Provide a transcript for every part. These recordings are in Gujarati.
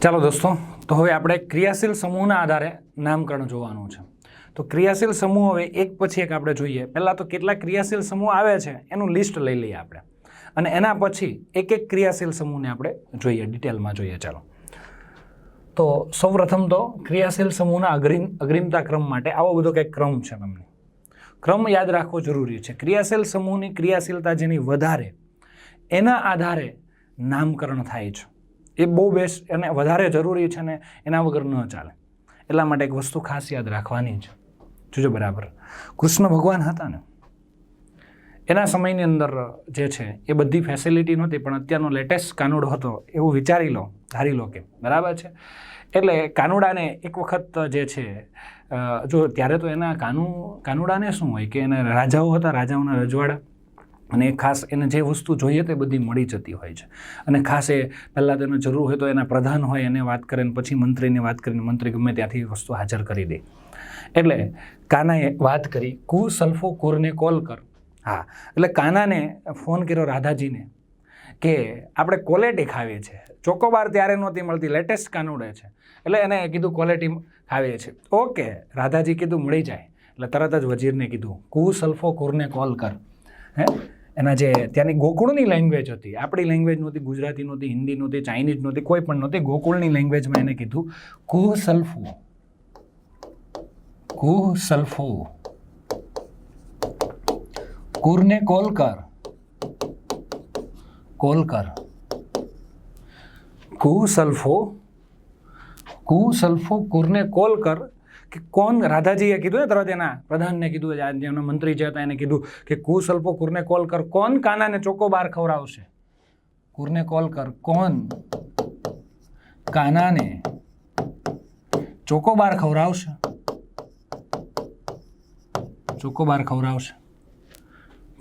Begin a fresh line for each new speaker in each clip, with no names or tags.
ચાલો દોસ્તો, તો હવે આપણે ક્રિયાશીલ સમૂહના આધારે નામકરણ જોવાનું છે. તો ક્રિયાશીલ સમૂહ હવે એક પછી એક આપણે જોઈએ. પહેલાં તો કેટલા ક્રિયાશીલ સમૂહ આવે છે એનું લિસ્ટ લઈ લઈએ આપણે, અને એના પછી એક એક ક્રિયાશીલ સમૂહને આપણે જોઈએ, ડિટેલમાં જોઈએ. ચાલો, તો સૌપ્રથમ તો ક્રિયાશીલ સમૂહના અગ્રીમતા ક્રમ માટે આવો બધો કંઈક ક્રમ છે. તમને ક્રમ યાદ રાખવો જરૂરી છે. ક્રિયાશીલ સમૂહની ક્રિયાશીલતા જેની વધારે એના આધારે નામકરણ થાય છે. એ બહુ બેસ્ટ અને વધારે જરૂરી છે ને એના વગર ન ચાલે. એટલા માટે એક વસ્તુ ખાસ યાદ રાખવાની છે. જોજો બરાબર, કૃષ્ણ ભગવાન હતા ને, એના સમયની અંદર જે છે એ બધી ફેસિલિટી નહોતી, પણ અત્યારનો લેટેસ્ટ કાનુડો હતો એવું વિચારી લો, ધારી લો કે બરાબર છે. એટલે કાનુડાને એક વખત જે છે, જો ત્યારે તો એના કાનુડાને શું હોય કે એના રાજાઓ હતા, રાજાઓના રજવાડા, અને એ ખાસ એને જે વસ્તુ જોઈએ તે બધી મળી જતી હોય છે. અને ખાસ એ પહેલાં તો એને જરૂર હોય તો એના પ્રધાન હોય એને વાત કરે, ને પછી મંત્રીને વાત કરીને મંત્રી ગમે ત્યાંથી વસ્તુ હાજર કરી દે. એટલે કાનાએ વાત કરી, કુ સલ્ફો કુરને કોલ કર. હા, એટલે કાનાને ફોન કર્યો રાધાજીને કે આપણે કોલેટી ખાવીએ છીએ. ચોકોબાર ત્યારે નહોતી મળતી, લેટેસ્ટ કાનુડે છે, એટલે એને કીધું કોલેટી ખાવીએ છીએ. ઓકે, રાધાજી કીધું મળી જાય. એટલે તરત જ વજીરને કીધું કુ સલ્ફો કુરને કોલ કર. હે, એના જે ત્યાંની ગોકુળની લેંગ્વેજ હતી, આપણી લેંગ્વેજ નહોતી, ગુજરાતી નહોતી, હિન્દી નહોતી, ચાઇનીઝ નહોતી, કોઈ પણ નહોતી, ગોકુળની લેંગ્વેજમાં એને કીધું કુ સલ્ફો કુરને કોલ કર. કુ સલ્ફો કુરને કોલ કર. કે કોણ, રાધાજીએ કીધું ને તરત એના પ્રધાનને કીધું, જેમના મંત્રી છે હતા એને કીધું કે કુ સલ્ફો કુરને કોલ કર, કોણ કાનાને ચોકોબાર ખવડાવશે. કુરને કોલ કર, કોણ કાનાને ચોકોબાર ખવડાવશે.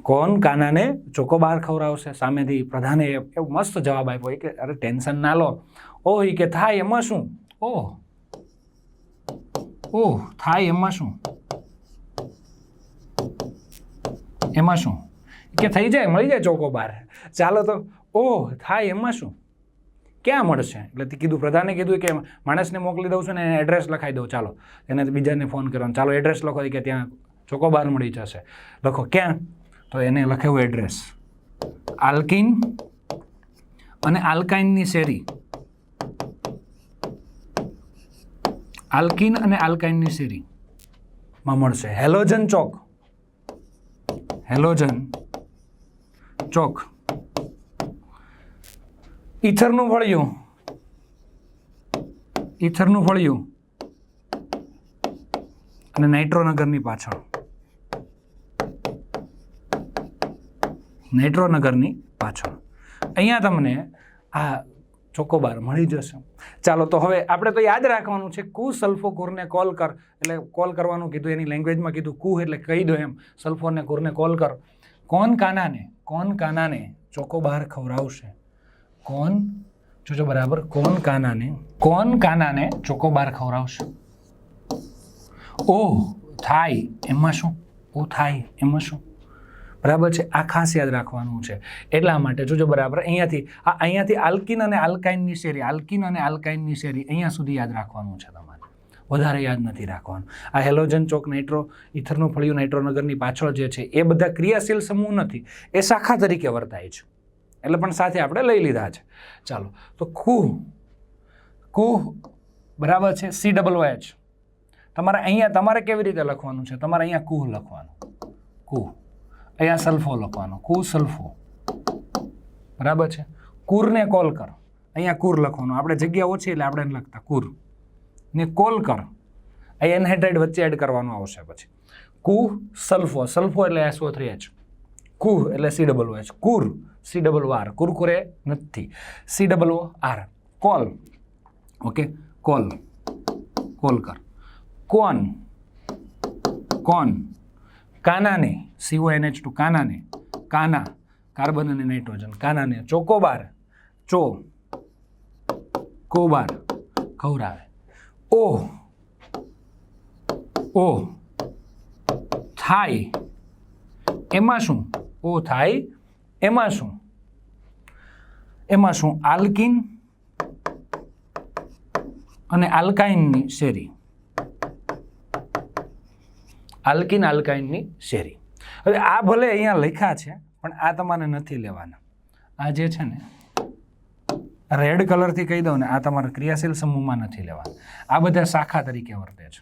કોણ કાનાને ચોકોબાર ખવડાવશે. સામેથી પ્રધાને એવું મસ્ત જવાબ આપ્યો કે અરે ટેન્શન ના લો. ઓહ, કે થાય એમાં શું. ઓહ થાય એમાં શું, કે થઈ જાય, મળી જાય ચોકોબાર. ચાલો તો, ઓહ થાય એમાં શું, ક્યાં મળશે. એટલે કીધું, પ્રધાને કીધું કે માણસને મોકલી દઉં છું ને એડ્રેસ લખાઈ દઉં. ચાલો, એને બીજાને ફોન કરવાનો, ચાલો એડ્રેસ લખો કે ત્યાં ચોકોબાર મળી જશે. લખો ક્યાં, તો એને લખાવ્યું એડ્રેસ, આલ્કિન અને આલ્કાઇનની શેરી. આલ્કિન અને આલ્કાઇનની શેરીમાં મળશે. હેલોજન ચોક. ઈથરનું ફળિયું અને નાઇટ્રોનગરની પાછળ. અહીંયા તમને આ ચોકોબાર મળી જશે. ચાલો, તો હવે આપણે તો યાદ રાખવાનું છે કુ સલ્ફો કુરને કોલ કર, એટલે કોલ કરવાનું કીધું, એની લેંગ્વેજમાં કીધું કુ એટલે કહી દો એમ, સલ્ફોને કુરને કોલ કર. કોણ કાનાને ચોકોબાર ખવડાવશે. જોજો બરાબર, કોણ કાનાને ચોકોબાર ખવડાવશે. ઓહ થાય એમાં શું. બરાબર છે, આ ખાસ યાદ રાખવાનું છે. એટલા માટે જોજો બરાબર, અહીંયાથી આલ્કિન અને આલ્કાઇનની શેરી, અહીંયા સુધી યાદ રાખવાનું છે તમારે, વધારે યાદ નથી રાખવાનું. આ હેલોજન ચોક, ઈથરનું ફળિયું, નાઇટ્રોનગરની પાછળ જે છે એ બધા ક્રિયાશીલ સમૂહ નથી, એ શાખા તરીકે વર્તાય છે, એટલે પણ સાથે આપણે લઈ લીધા છે. ચાલો, તો કુ બરાબર છે, COOH. તમારે કેવી રીતે લખવાનું છે, તમારે અહીંયા કુહ લખવાનું, અહીંયા સલ્ફો લખવાનો, કુ સલ્ફો. બરાબર છે. કુરને કોલ કર, અહીંયા કુર લખવાનું, આપણે જગ્યા ઓછી એટલે આપણે લખતા કુર ને કોલ કર, અહીંયા એનહાઇડ્રાઇડ વચ્ચે એડ કરવાનું આવશે. પછી કુ સલ્ફો એટલે SO3H, કુહ એટલે COOH, કુર COOR, કુરકુરે નથી, COOR. કોલ, ઓકે, કોલ કર. કોણ કાનાને, CONH2, કાના કાર્બન અને નાઇટ્રોજન, કાનાને ચોકોબાર ખવડાવે. ઓહ થાય એમાં શું. આલ્કિન અને આલ્કાઇનની શેરી. આલ્કિન આલ્કાઇનની શેરી. હવે આ ભલે અહીંયા લખ્યા છે પણ આ તમારે નથી લેવાના. આ જે છે ને રેડ કલરથી કહી દઉં ને, આ તમારા ક્રિયાશીલ સમૂહમાં નથી લેવાના. આ બધા શાખા તરીકે વર્તે છે.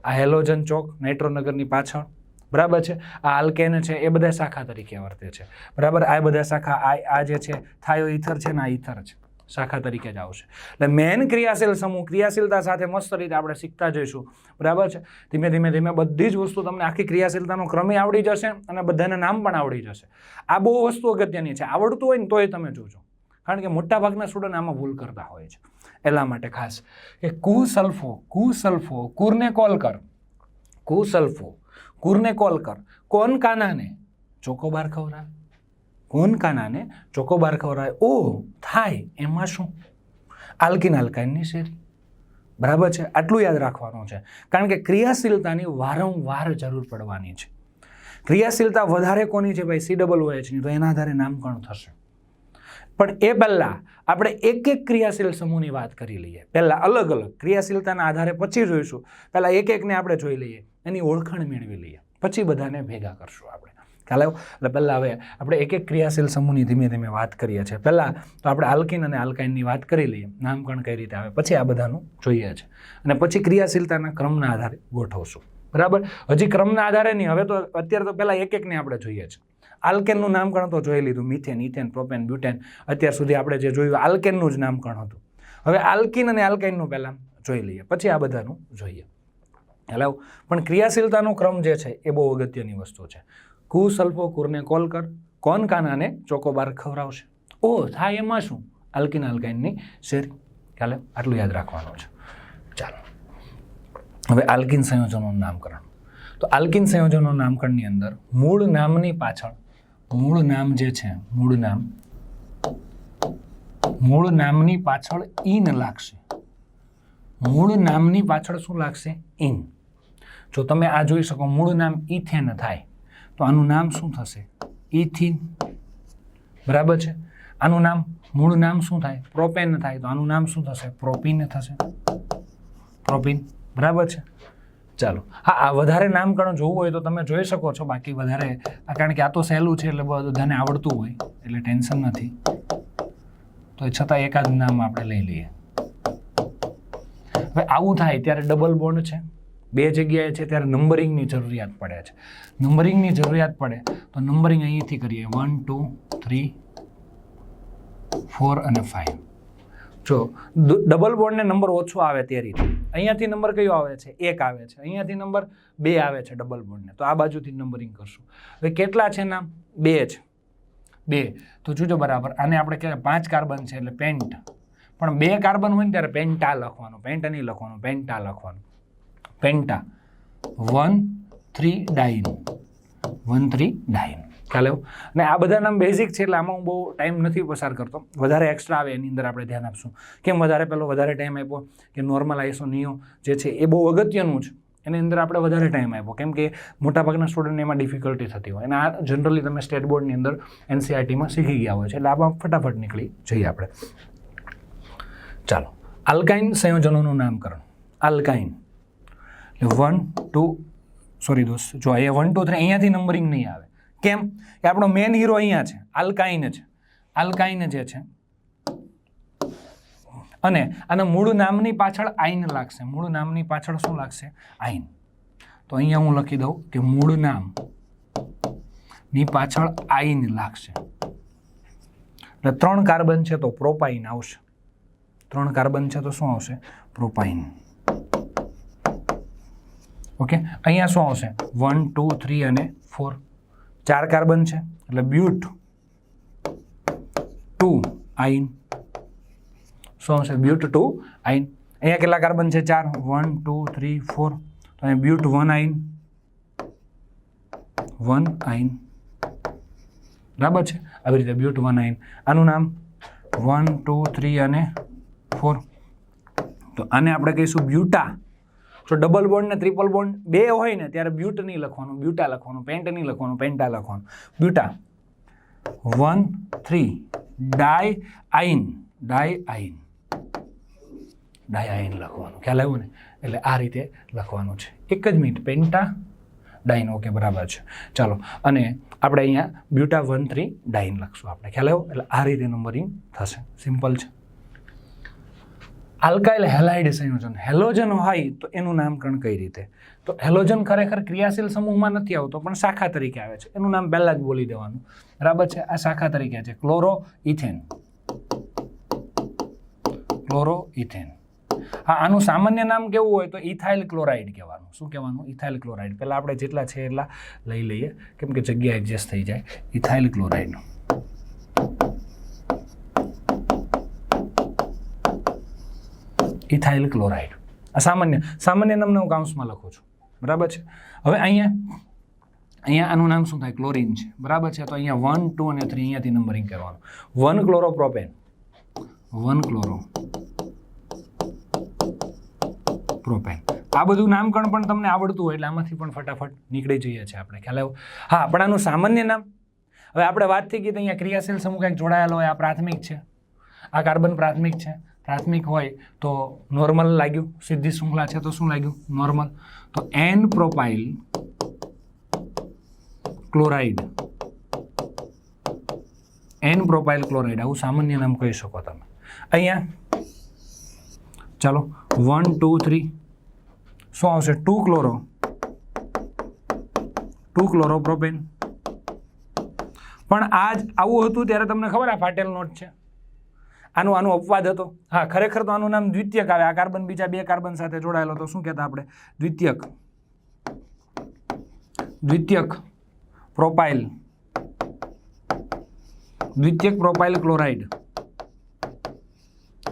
આ હેલોજન ચોક નાઇટ્રોનગરની પાછળ, બરાબર છે. આ આલ્કેન છે એ બધા શાખા તરીકે વર્તે છે, બરાબર. આ બધા શાખા આ જે છે થાયો ઇથર છે ને, આ ઇથર છે, શાખા તરીકે જ આવશે. એટલે મેન ક્રિયાશીલ સમૂહ, ક્રિયાશીલતા સાથે મસ્ત રીતે આપણે શીખતા જઈશું, બરાબર છે. ધીમે ધીમે ધીમે બધી જ વસ્તુ તમને આખી ક્રિયાશીલતાનો ક્રમે આવડી જશે અને બધાના નામ પણ આવડી જશે. આ બહુ વસ્તુ અગત્યની છે. આવડતું હોય ને તોય તમે જોજો, કારણ કે મોટાભાગના સ્ટુડન્ટ આમાં ભૂલ કરતા હોય છે. એટલા માટે ખાસ કે કુસલ્ફો કુરને કોલ કર, કુસલ્ફો કુરને કોલ કર. કોન કાનાને ચોકોબાર ખવડાવે, કોન કાનાને ચોકોબાર ખવડાવે. ઓ થાય એમાં શું? આલ્કિન આલ્કાઇનની શેરી, બરાબર છે. આટલું યાદ રાખવાનું છે, કારણ કે ક્રિયાશીલતાની વારંવાર જરૂર પડવાની છે. ક્રિયાશીલતા વધારે કોની છે ભાઈ? COOH ની. તો એના આધારે નામકરણ થશે. પણ એ પહેલાં આપણે એક એક ક્રિયાશીલ સમૂહની વાત કરી લઈએ. પહેલાં અલગ અલગ ક્રિયાશીલતાના આધારે પછી જોઈશું. પહેલાં એક એકને આપણે જોઈ લઈએ, એની ઓળખાણ મેળવી લઈએ, પછી બધાને ભેગા કરશું આપણે. ખ્યાલ આવ્યો? એટલે પહેલાં હવે આપણે એક એક ક્રિયાશીલ સમૂહની ધીમે ધીમે વાત કરીએ છીએ. પહેલાં તો આપણે આલ્કિન અને આલ્કાઇનની વાત કરી લઈએ, નામકરણ કઈ રીતે આવે, પછી આ બધાનું જોઈએ છે. અને પછી ક્રિયાશીલતાના ક્રમના આધારે ગોઠવશું, બરાબર. હજી ક્રમના આધારે નહીં, હવે તો અત્યારે તો પહેલાં એક એકને આપણે જોઈએ છે. આલ્કેનનું નામકરણ તો જોઈ લીધું, મિથેન, ઇથેન, પ્રોપેન, બ્યુટેન. અત્યાર સુધી આપણે જે જોયું આલ્કેનનું જ નામકરણ હતું. હવે આલ્કિન અને આલ્કાઇનનું પહેલાં જોઈ લઈએ, પછી આ બધાનું જોઈએ. હેલો. પણ ક્રિયાશીલતાનો ક્રમ જે છે એ બહુ અગત્યની વસ્તુ છે. કુસલ્ફો કુરને કોલ કર, કોન કાનાને ચોકોબાર ખવડાવશે. ઓ થાય એમાં શું? આલ્કિન આલ્કાઇનની શેરી. ખ્યાલ? આટલું યાદ રાખવાનું છે. ચાલો હવે આલ્કિન સંયોજનોનું નામકરણ. તો આલ્કિન સંયોજનોના નામકરણની અંદર મૂળ નામની પાછળ, મૂળ નામ જે છે, મૂળ નામની પાછળ ઇન લાગશે. મૂળ નામની પાછળ શું લાગશે? ઇન. જો તમે આ જોઈ શકો, મૂળ નામ ઇથેન થાય તો આનું નામ શું થશે? ઇથિન, બરાબર છે. આનું નામ, મૂળ નામ શું થાય? પ્રોપેન થાય તો આનું નામ શું થશે? પ્રોપીન થશે, પ્રોપીન, બરાબર છે. ચાલો, હા, આ વધારે નામકરણ જોવું હોય તો તમે જોઈ શકો છો. બાકી વધારે, કારણ કે આ તો સહેલું છે એટલે બધાને આવડતું હોય એટલે ટેન્શન નથી. તો છતાં એકાદ નામ આપણે લઈ લઈએ. હવે આવું થાય ત્યારે ડબલ બોન્ડ છે, બે જગ્યાએ છે, ત્યારે નંબરિંગની જરૂરિયાત પડે છે. નંબરિંગની જરૂરિયાત પડે તો નંબરિંગ અહીંથી કરીએ, 1 2 3 4 અને 5. જો ડબલ બોન્ડને નંબર ઓછો આવે તે રીતે. અહીંયાથી નંબર કયો આવે છે? 1 આવે છે. અહીંયાથી નંબર 2 આવે છે ડબલ બોન્ડને, તો આ બાજુથી નંબરિંગ કરશું. હવે કેટલા છે નામ? 2 છે. 2 તો જોજો બરાબર. આને આપણે કહેવાય 5 કાર્બન છે એટલે પેન્ટ. પણ 2 કાર્બન હોય ને ત્યારે પેન્ટા લખવાનું, પેન્ટ નહીં લખવાનું, પેન્ટા લખવાનું. પેન્ટા. 1 3 ડાઇન, 1 3 ડાઇન. ખ્યાલ આવ્યો? અને આ બધા નામ બેઝિક છે એટલે આમાં હું બહુ ટાઈમ નથી પસાર કરતો. વધારે એક્સ્ટ્રા આવે એની અંદર આપણે ધ્યાન આપશું. કેમ વધારે વધારે ટાઈમ આપ્યો? કે નોર્મલ આઇસોનિયો જે છે એ બહુ અગત્યનું છે, એની અંદર આપણે વધારે ટાઈમ આપ્યો. કેમ કે મોટાભાગના સ્ટુડન્ટને એમાં ડિફિકલ્ટી થતી હોય, અને આ જનરલી તમે સ્ટેટ બોર્ડની અંદર NCERTમાં શીખી ગયા હોય છે, એટલે આમાં ફટાફટ નીકળી જઈએ આપણે. ચાલો, આલ્કાઇન સંયોજનોનું નામકરણ. આલ્કાઇન એટલે 1 2, સોરી દોસ્ત, જો એ 1 2 3 અહીંયાથી નંબરિંગ નહીં આવે. કેમ કે આપણો મેન હીરો અહીંયા છે, આલ્કાઇન છે. આલ્કાઇન જે છે, અને આના મૂળ નામની પાછળ આઈન લાગશે. મૂળ નામની પાછળ શું લાગશે? આઈન. તો અહીંયા હું લખી દઉં કે મૂળ નામની પાછળ આઈન લાગશે. એટલે 3 કાર્બન છે તો પ્રોપાઇન આવશે. 3 કાર્બન છે તો શું આવશે? પ્રોપાઇન. ઓકે, અહીંયા શું આવશે? 1 2 3 અને 4. 4 કાર્બન છે એટલે બ્યુટ 2 આઈન. શું આવશે? બ્યુટ 2 આઈન. અહીંયા કેટલા કાર્બન છે? 4. 1 2 3 4. તો અહીંયા બ્યુટ 1 આઈન, 1 આઈન, બરાબર છે. આવી રીતે બ્યુટ 1 આઈન. આનું નામ 1 2 3 અને 4. તો આને આપણે કહીશું બ્યુટા. જો ડબલ બોન્ડ ને ટ્રિપલ બોન્ડ બે હોય ને ત્યારે બ્યુટ નહીં લખવાનું, બ્યુટા લખવાનું. પેન્ટ નહીં લખવાનું, પેન્ટા લખવાનું. બ્યુટા. 1 3 ડાય આઈન, ડાય આઈન. ડાયાઇન લખવાનું. ખ્યાલ આવ્યો ને? એટલે આ રીતે લખવાનું છે. એક જ મિનિટ. પેન્ટા ડાઇન. ઓકે, બરાબર છે. ચાલો, અને આપણે અહીંયા બ્યુટા 1,3 ડાઇન લખશું આપણે. ખ્યાલ આવ્યો? એટલે આ રીતે નંબરિંગ થશે. સિમ્પલ છે. આલ્કાઇલ હેલાઇડ સંયોજન. હેલોજન હોય તો એનું નામકરણ કઈ રીતે? તો હેલોજન ખરેખર ક્રિયાશીલ સમૂહમાં નથી આવતો, પણ શાખા તરીકે આવે છે. એનું નામ પહેલાં જ બોલી દેવાનું. બરાબર છે? આ શાખા તરીકે છે ક્લોરો ઇથેન. Chloro ethane. હા, આનું સામાન્ય નામ કેવું હોય તો ઇથાઇલ ક્લોરાઇડ કહેવાનું. શું કહેવાનું? Ethyl chloride. પહેલાં આપણે જેટલા છે એટલા લઈ લઈએ, કેમ કે જગ્યા એડજસ્ટ થઈ જાય. Ethyl chloride. Ethyl chloride. આ સામાન્ય નામને હું કાઉન્સમાં લખું છું. બરાબર છે? હવે અહીંયા આનું નામ શું થાય? ક્લોરીન છે. બરાબર છે? તો અહીંયા 1, 2 અને 3 અહીંયાથી નંબરિંગ કરવાનું. 1 ક્લોરોપ્રોપેન. 1 ક્લોરોપ્રોપેન. આ બધું નામકરણ પણ તમને આવડતું હોય એટલે આમાંથી પણ ફટાફટ નીકળી જઈએ છીએ આપણે. ખ્યાલ આવ્યો? હા, પણ આનું સામાન્ય નામ. હવે આપણે વાત થઈ ગઈ તો અહીંયા ક્રિયાશીલ સમૂહ કંઈક જોડાયેલો હોય. આ પ્રાથમિક છે. આ કાર્બન પ્રાથમિક છે. પ્રાથમિક હોય તો નોર્મલ લાગ્યું. સીધી શૃંખલા છે તો શું લાગ્યું? નોર્મલ. તો n propyl chloride. N propyl chloride આવું સામાન્ય નામ કહી શકો તમે. અહીંયા ચાલો 1, 2, 3 શું આવશે? 2 ક્લોરોપ્રોપેન. પણ આજ આવું હતું ત્યારે તમને ખબર આ ફાટેલ નોટ છે. આનું અપવાદ હતો. હા, ખરેખર તો આનું નામ દ્વિતીયક આવે. આ કાર્બન બીજા 2 કાર્બન સાથે જોડાયેલો તો શું કહેતા આપણે? દ્વિતીયક પ્રોપાઇલ ક્લોરાઇડ.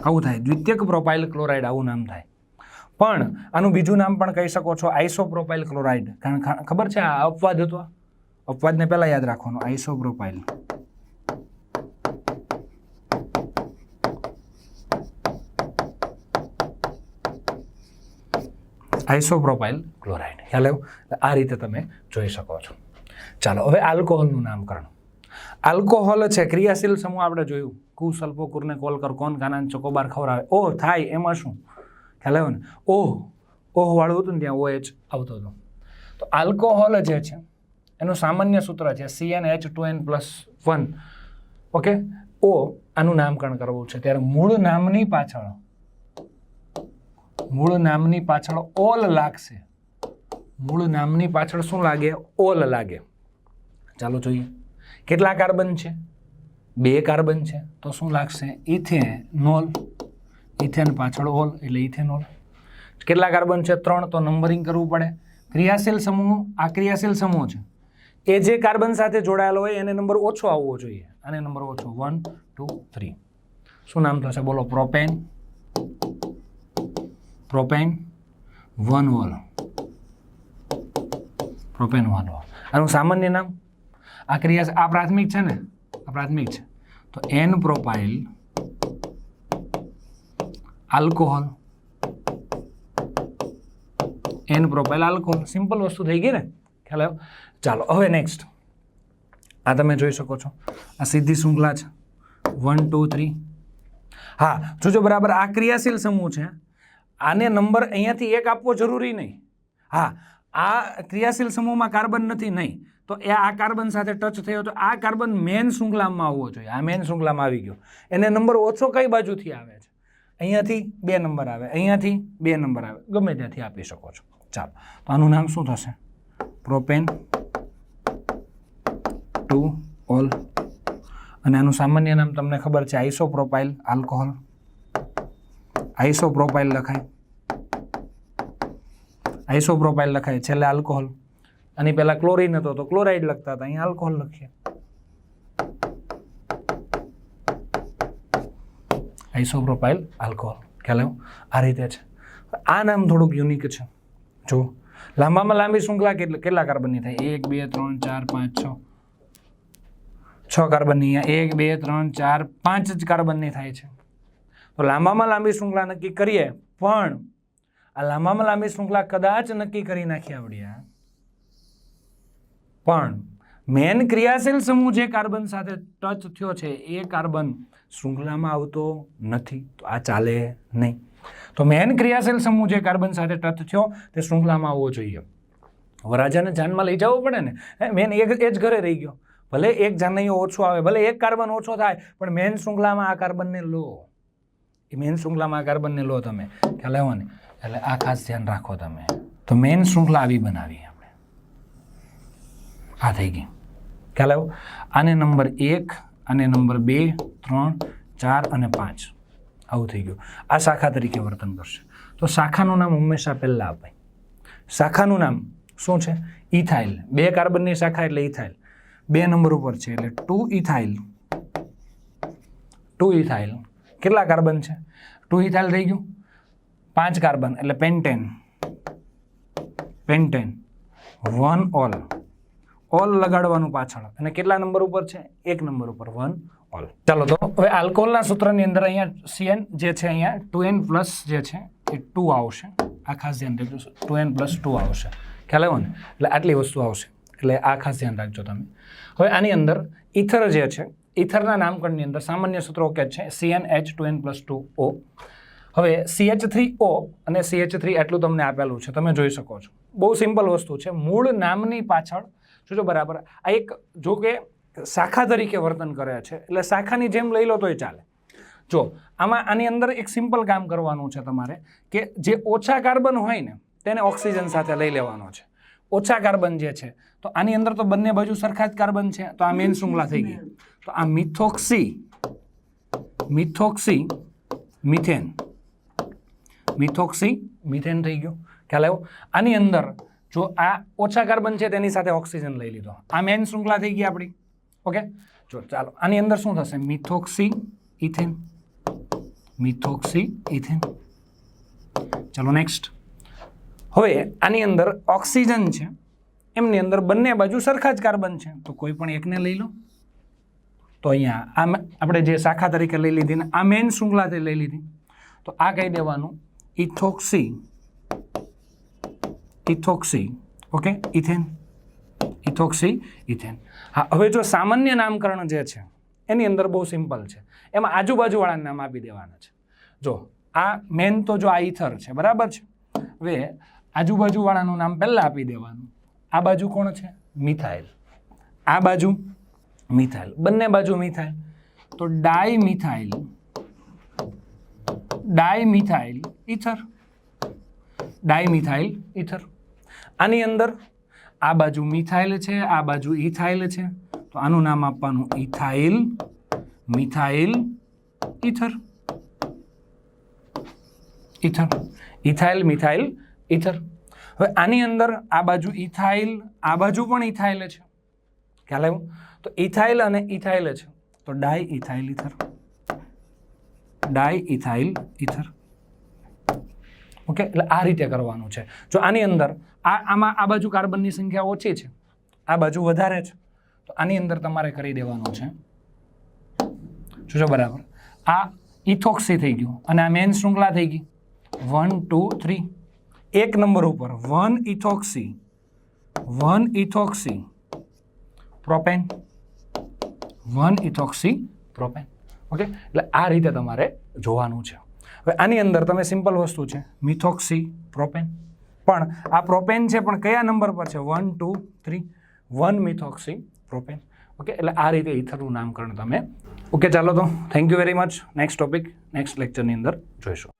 આવું થાય. દ્વિતીયક પ્રોપાઇલ ક્લોરાઇડ આવું નામ થાય. પણ આનું બીજું નામ પણ કહી શકો છો, આઇસોપ્રોપાઇલ ક્લોરાઇડ. કારણ ખબર છે આ અપવાદ હતો. અપવાદને પહેલા યાદ રાખવાનું. આઇસોપ્રોપાઇલ ક્લોરાઇડ. ખ્યાલ આવ્યો? આ રીતે તમે જોઈ શકો છો. ચાલો, હવે આલ્કોહોલનું નામકરણ. આલ્કોહોલ છે ક્રિયાશીલ સમૂહ. આપણે જોયું કુ સલ્ફો કુરને કોલ કર કોણ કાનાન ચોકોબાર ખવડાવે. ઓહ થાય એમાં શું? ખ્યાલ આવ્યો ને? ઓહ વાળું હતું ને ત્યાં OH આવતો હતો. તો આલ્કોહોલ જે છે એનું સામાન્ય સૂત્ર છે CnH2n+1. ઓકે, આનું નામકરણ કરવું છે ત્યારે મૂળ નામની પાછળ ઓલ લાગશે. મૂળ નામની પાછળ શું લાગે? ઓલ લાગે. ચાલો જોઈએ. કેટલા કાર્બન છે? 2 કાર્બન છે તો શું લાગશે? ઇથેનોલ. ઇથેન પાછળ ઓલ એટલે ઇથેનોલ. કેટલા કાર્બન છે? 3. તો નંબરિંગ કરવું પડે. ક્રિયાશીલ સમૂહ, આ ક્રિયાશીલ સમૂહ છે. એ જે કાર્બન સાથે જોડાયેલો હોય એને નંબર ઓછો આવવો જોઈએ. આને નંબર ઓછો 1, 2, 3. શું નામ થશે? બોલો. Propane 1 all. Propane 1 all. આનું સામાન્ય નામ. આ પ્રાથમિક છે ને? આ પ્રાથમિક છે તો n propyl alcohol. N propyl alcohol. Simple વસ્તુ થઈ ગઈ ને? ખ્યાલ આવ્યો? ચાલો, હવે નેક્સ્ટ. આ તમે જોઈ શકો છો. આ સીધી શૃંખલા છે 1, 2, 3. હા, જોજો બરાબર. આ ક્રિયાશીલ સમૂહ છે. આને નંબર અહીંયાથી 1 આપવો જરૂરી નહીં. હા, આ ક્રિયાશીલ સમૂહમાં કાર્બન નથી નહીં તો એ આ કાર્બન સાથે ટચ થયો તો આ કાર્બન મેન શૃંખલામાં આવવો જોઈએ. આ મેન શૃંખલામાં આવી ગયો. એને નંબર ઓછો કઈ બાજુથી આવે છે? અહીંયાથી 2 નંબર આવે, અહીંયાથી 2 નંબર આવે, ગમે ત્યાંથી આપી શકો છો. ચાલો, તો આનું નામ શું થશે? Propane 2 all. અને આનું સામાન્ય નામ તમને ખબર છે, આઇસોપ્રોપાઇલ આલ્કોહોલ. આઇસોપ્રોપાઇલ લખાય, આઇસોપ્રોપાઇલ લખાય, છેલ્લે આલ્કોહોલ. આની પહેલા ક્લોરીન હતો તો ક્લોરાઇડ લખતા હતા, અહીંયા આલ્કોહોલ લખીએ. આઇસોપ્રોપાઇલ આલ્કોહોલ. ખ્યાલ આવ્યો? આ રીતે છે. આ નામ થોડુંક યુનિક છે. જો લાંબામાં લાંબી શૃંખલા કેટલા કાર્બનની થાય? 1, 2, 3, 4, 5, 6. 6 કાર્બનની. 1, 2, 3, 4, 5 જ કાર્બનની થાય છે. તો લાંબામાં લાંબી શૃંખલા નક્કી કરીએ, પણ આ લાંબામાં લાંબી શૃંખલા કદાચ નક્કી કરી નાખી આવડ્યા, પણ મેન ક્રિયાશીલ સમૂહ જે કાર્બન સાથે ટચ થયો છે એ કાર્બન શૃંખલામાં આવતો નથી, તો આ ચાલે નહીં. તો મેન ક્રિયાશીલ સમૂહ જે કાર્બન સાથે ટચ થયો તે શૃંખલામાં આવવો જોઈએ. વરાજાને જાનમાં લઈ જવો પડે ને, મેન એ જ ઘરે રહી ગયો. ભલે એક જાનૈયો ઓછો આવે, ભલે એક કાર્બન ઓછો થાય, પણ મેન શૃંખલામાં આ કાર્બનને લો. એ મેન શૃંખલામાં આ કાર્બનને લો તમે, ખ્યાલ આવ્યો ને? એટલે આ ખાસ ધ્યાન રાખો તમે. તો મેન શૃંખલા આવી બનાવી આપણે. આ થઈ ગઈ, ખ્યાલ આવ્યો? આને નંબર 1, આને નંબર 2, 3, 4 અને 5 આવું થઈ ગયું. આ શાખા તરીકે વર્તન કરશે. તો શાખાનું નામ હંમેશા પહેલાં અપાય. શાખાનું નામ શું છે? ઇથાઇલ. 2 કાર્બનની શાખા એટલે ઇથાઇલ. 2 નંબર ઉપર છે એટલે 2 ઇથાઇલ. 2 ઇથાઇલ. કેટલા કાર્બન છે? 2 ઇથાઇલ થઈ ગયું. 5 કાર્બન એટલે પેન્ટેન. પેન્ટેન. 1 ઓલ. ઓલ લગાડવાનું પાછળ. અને કેટલા નંબર ઉપર છે? 1 નંબર ઉપર 1 ઓલ. ચાલો તો હવે આલ્કોહોલના સૂત્રની અંદર અહીંયા CN જે છે અહીંયા 2N પ્લસ જે છે એ 2 આવશે. આ ખાસ ધ્યાન રાખજો, 2N પ્લસ 2 આવશે. ખ્યાલ આવ્યો ને? એટલે આટલી વસ્તુ આવશે. એટલે આ ખાસ ધ્યાન રાખજો તમે. હવે આની અંદર ઇથર જે છે, ઇથરના નામકરણની અંદર સામાન્ય સૂત્ર ઓકે છે, CnH2n + 2O. હવે CH3O અને CH3 એટલું તમને આપેલું છે, તમે જોઈ શકો છો. બહુ સિમ્પલ વસ્તુ છે. મૂળ નામની પાછળ જોજો બરાબર. આ એક જો કે શાખા તરીકે વર્તન કરે છે, એટલે શાખાની જેમ લઈ લો તોય ચાલે. જો આમાં આની અંદર એક સિમ્પલ કામ કરવાનું છે તમારે, કે જે ઓછા કાર્બન હોય ને તેને ઓક્સિજન સાથે લઈ લેવાનો છે. ઓછા કાર્બન જે છે, તો આની અંદર તો બંને બાજુ સરખા જ કાર્બન છે, તો આ મેન શૃંખલા થઈ ગઈ. તો આ મિથોક્સી મિથેન, મિથોક્સી મિથેન થઈ ગયો. ખ્યાલ આવ્યો? આની અંદર જો આ ઓછા કાર્બન છે તેની સાથે ઓક્સિજન લઈ લીધો, આ મેન શૃંખલા થઈ ગઈ આપણી. ઓકે, જો ચાલો આની અંદર શું થશે? Methoxy ethane, methoxy ethane. ચાલો નેક્સ્ટ. હવે આની અંદર ઓક્સિજન છે, એમની અંદર બંને બાજુ સરખા જ કાર્બન છે, તો કોઈ પણ એકને લઈ લો. તો અહીંયા આ આપણે જે શાખા તરીકે લઈ લીધી ને આ મેન શૃંખલાથી લઈ લીધી, તો આ કહી દેવાનું ethoxy, ethoxy. Okay, ethane, ethoxy ethane. હા, હવે જો સામાન્ય નામકરણ જે છે એની અંદર બહુ સિમ્પલ છે, એમાં આજુબાજુવાળાના નામ આપી દેવાના છે. જો આ મેન તો જો આ ઇથર છે, બરાબર છે. હવે આજુબાજુવાળાનું નામ પહેલાં આપી દેવાનું. આ બાજુ કોણ છે? મિથાઇલ. આ બાજુ મિથાઇલ, બંને બાજુ મિથાઇલ, તો dimethyl, dimethyl ether, dimethyl ether. આની અંદર આ બાજુ મિથાઇલ છે, આ બાજુ ઇથાઇલ છે, તો આનું નામ આપવાનું ethyl methyl ether, ether, ethyl methyl ether. હવે આની અંદર આ બાજુ ઇથાઇલ, આ બાજુ પણ ઇથાઇલ છે. ખ્યાલ આવ્યો? તો ઇથાઇલ અને ઇથાઇલ છે, તો ડાય ઇથાઇલ ઇથર, ડાય ઇથાઇલ ઇથર. ઓકે, એટલે આ રીતે કરવાનું છે. જો આની અંદર આમાં આ બાજુ કાર્બનની સંખ્યા ઓછી છે, આ બાજુ વધારે છે, તો આની અંદર તમારે કરી દેવાનું છે. જોજો બરાબર. આ ઇથોક્સી થઈ ગયું અને આ મેન શૃંખલા થઈ ગઈ 1 2 3. 1 નંબર ઉપર 1 ethoxy, 1 ethoxy propane, 1 ethoxy propane. Okay, એટલે આ રીતે તમારે જોવાનું છે. હવે આની અંદર તમે સિમ્પલ વસ્તુ છે મિથોક્સી પ્રોપેન, પણ આ પ્રોપેન છે પણ કયા નંબર પર છે? 1 2 3, 1 મિથોક્સી પ્રોપેન. ઓકે, એટલે આ રીતે ઇથરનું નામકરણ તમે. ઓકે, ચાલો તો thank you very much. Next topic next લેક્ચરની અંદર જોઈશું.